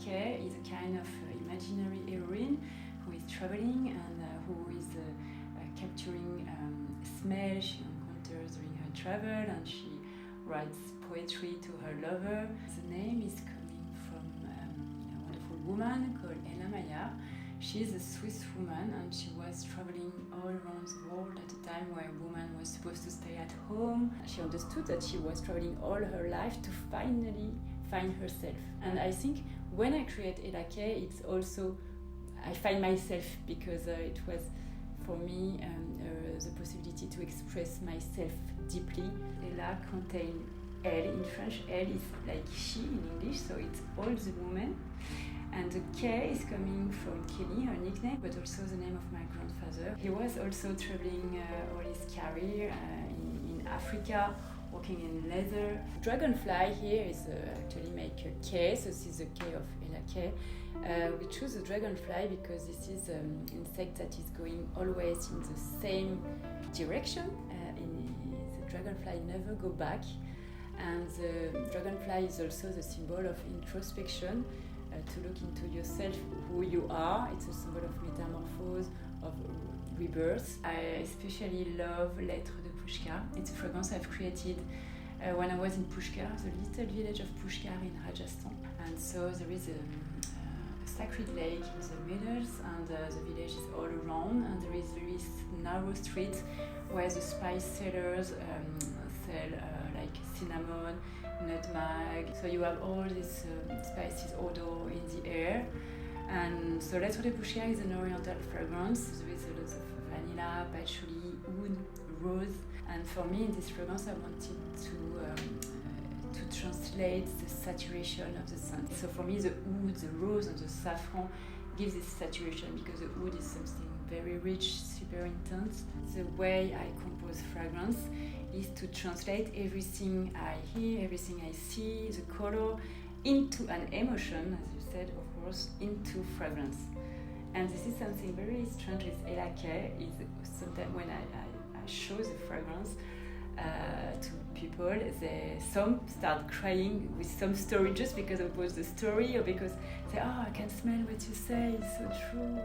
K is a kind of imaginary heroine who is traveling and who is capturing smell she encounters during her travel, and she writes poetry to her lover. The name is coming from a wonderful woman called ELLA. She is a Swiss woman, and she was traveling all around the world at a time where a woman was supposed to stay at home. She understood that she was traveling all her life to finally find herself. And I think when I create ELLA K, it's also, I find myself, because it was for me the possibility to express myself deeply. ELLA contains Elle in French. Elle is like she in English, so it's all the women. And the K is coming from Kelly, her nickname, but also the name of my grandfather. He was also traveling all his career in Africa, working in leather. Dragonfly here is actually make a K, so this is the K of ELLA K. We choose the dragonfly because this is an insect that is going always in the same direction. The dragonfly never go back. And the dragonfly is also the symbol of introspection, to look into yourself, who you are. It's a symbol of metamorphose, of rebirth. I especially love Lettres de Pushkar. It's a fragrance I've created when I was in Pushkar, the little village of Pushkar in Rajasthan. And so there is a sacred lake in the middle, and the village is all around, and there is very narrow streets where the spice sellers sell like cinnamon, nutmeg. So you have all these spices odor in the air. And so Lettres de Pushkar is an oriental fragrance. There is a lot of vanilla, patchouli, oud, rose. And for me, in this fragrance, I wanted to translate the saturation of the scent. So for me, the oud, the rose, and the saffron gives this saturation, because the oud is something very rich, super intense. The way I compose fragrance is to translate everything I hear, everything I see, the color, into an emotion, as you said, of course, into fragrance. And this is something very strange with ELLA K. Is sometimes when I show the fragrance to people, some start crying with some story just because of both the story, or because they say, oh, I can smell what you say, it's so true.